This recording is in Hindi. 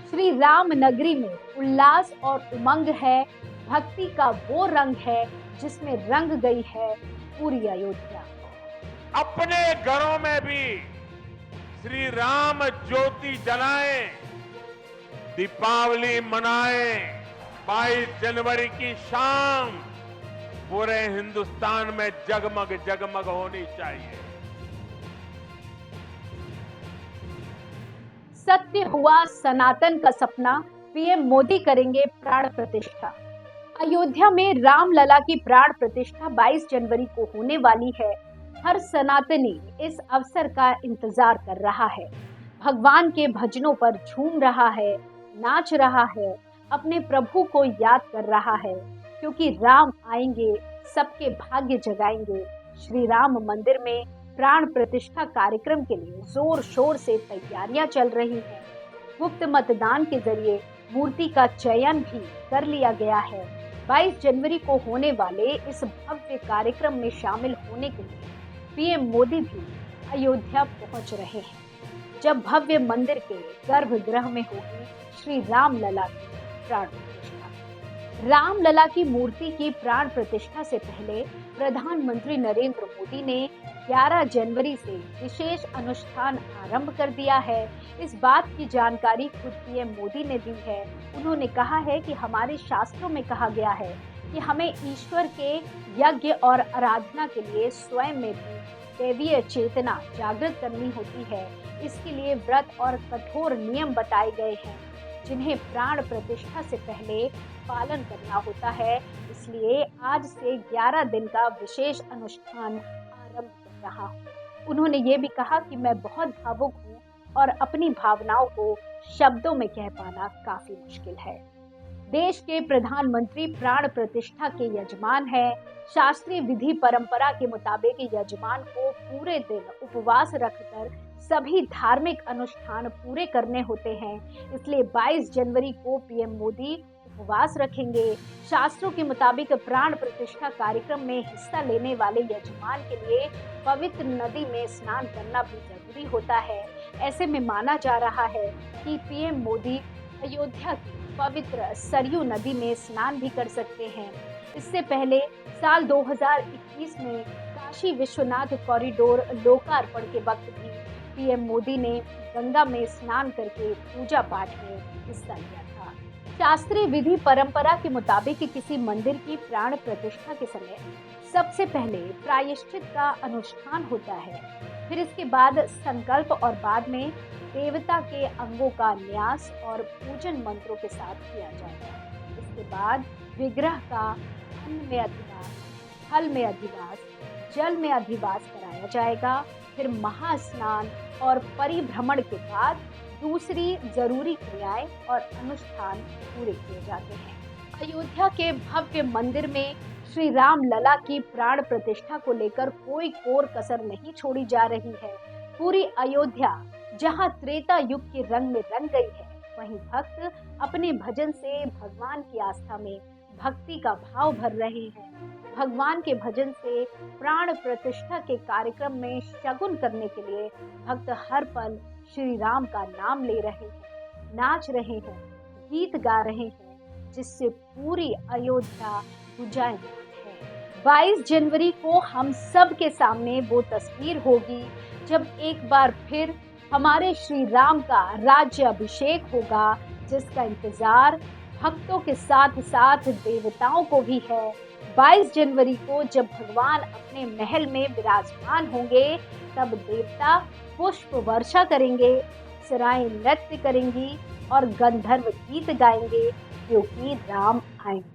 श्री राम नगरी में उल्लास और उमंग है। भक्ति का वो रंग है जिसमें रंग गई है पूरी अयोध्या। अपने घरों में भी श्री राम ज्योति जलाएं, दीपावली मनाएं। 22 जनवरी की शाम पूरे हिंदुस्तान में जगमग जगमग होनी चाहिए। सत्य हुआ सनातन का सपना, पीएम मोदी करेंगे प्राण प्रतिष्ठा। अयोध्या में रामलला की प्राण प्रतिष्ठा 22 जनवरी को होने वाली है। हर सनातनी इस अवसर का इंतजार कर रहा है। भगवान के भजनों पर झूम रहा है, नाच रहा है, अपने प्रभु को याद कर रहा है, क्योंकि राम आएंगे, सबके भाग्य जगाएंगे। श्री राम मंदिर में प्राण प्रतिष्ठा कार्यक्रम के लिए जोर शोर से तैयारियां चल रही हैं। गुप्त मतदान के जरिए मूर्ति का चयन भी कर लिया गया है। 22 जनवरी को होने वाले इस भव्य कार्यक्रम में शामिल होने के लिए पीएम मोदी भी अयोध्या पहुंच रहे हैं, जब भव्य मंदिर के गर्भगृह में होगी श्री रामलला की प्राण प्रतिष्ठा। रामलला की मूर्ति की प्राण प्रतिष्ठा से पहले प्रधानमंत्री नरेंद्र मोदी ने 11 जनवरी से विशेष अनुष्ठान आरंभ कर दिया है। इस बात की जानकारी खुद पीएम मोदी ने दी है। उन्होंने कहा है कि हमारे शास्त्रों में कहा गया है कि हमें ईश्वर के यज्ञ और आराधना के लिए स्वयं में भी दैवीय चेतना जागृत करनी होती है। इसके लिए व्रत और कठोर नियम बताए गए हैं, जिन्हें प्राण प्रतिष्ठा से पहले पालन करना होता है। इसलिए आज से 11 दिन का विशेष अनुष्ठान आरंभ कर रहा हूँ। उन्होंने ये भी कहा कि मैं बहुत भावुक हूँ और अपनी भावनाओं को शब्दों में कह पाना काफी मुश्किल है। देश के प्रधानमंत्री प्राण प्रतिष्ठा के यजमान हैं। शास्त्रीय विधि परंपरा के मुताबिक यजमान को पूरे दिन उपवास रखकर सभी धार्मिक अनुष्ठान पूरे करने होते हैं। इसलिए 22 जनवरी को पीएम मोदी उपवास रखेंगे। शास्त्रों के मुताबिक प्राण प्रतिष्ठा कार्यक्रम में हिस्सा लेने वाले यजमान के लिए पवित्र नदी में स्नान करना भी जरूरी होता है। ऐसे में माना जा रहा है कि पीएम मोदी अयोध्या की पवित्र सरयू नदी में स्नान भी कर सकते हैं। इससे पहले साल 2021 में काशी विश्वनाथ कॉरिडोर लोकार्पण के वक्त भी पीएम मोदी ने गंगा में स्नान करके पूजा पाठ में हिस्सा लिया था। शास्त्रीय विधि परंपरा के मुताबिक किसी मंदिर की प्राण प्रतिष्ठा के समय सबसे पहले प्रायश्चित का अनुष्ठान होता है, फिर इसके बाद संकल्प और बाद में देवता के अंगों का न्यास और पूजन मंत्रों के साथ किया जाएगा। इसके बाद विग्रह का अन्न में अधिवास, फल में अधिवास, जल में अधिवास कराया जाएगा। फिर महास्नान और परिभ्रमण के बाद दूसरी जरूरी क्रियाएं और अनुष्ठान पूरे किए जाते हैं। अयोध्या के भव्य मंदिर में श्री राम लला की प्राण प्रतिष्ठा को लेकर कोई कोर कसर नहीं छोड़ी जा रही है। पूरी अयोध्या जहां त्रेता युग के रंग में रंग गई है, वहीं भक्त अपने भजन से भगवान की आस्था में भक्ति का भाव भर रहे हैं। भगवान के भजन से प्राण प्रतिष्ठा के कार्यक्रम में शगुन करने के लिए भक्त हर पल श्री राम का नाम ले रहे हैं, नाच रहे हैं, गीत गा रहे हैं, जिससे पूरी अयोध्या गुंजायमान है। 22 जनवरी को हम सब के सामने वो तस्वीर होगी जब एक बार फिर हमारे श्री राम का राज्य अभिषेक होगा, जिसका इंतजार भक्तों के साथ साथ देवताओं को भी है। 22 जनवरी को जब भगवान अपने महल में विराजमान होंगे, तब देवता पुष्प वर्षा करेंगे, अप्सराएं नृत्य करेंगी और गंधर्व गीत गाएंगे, क्योंकि राम आएंगे।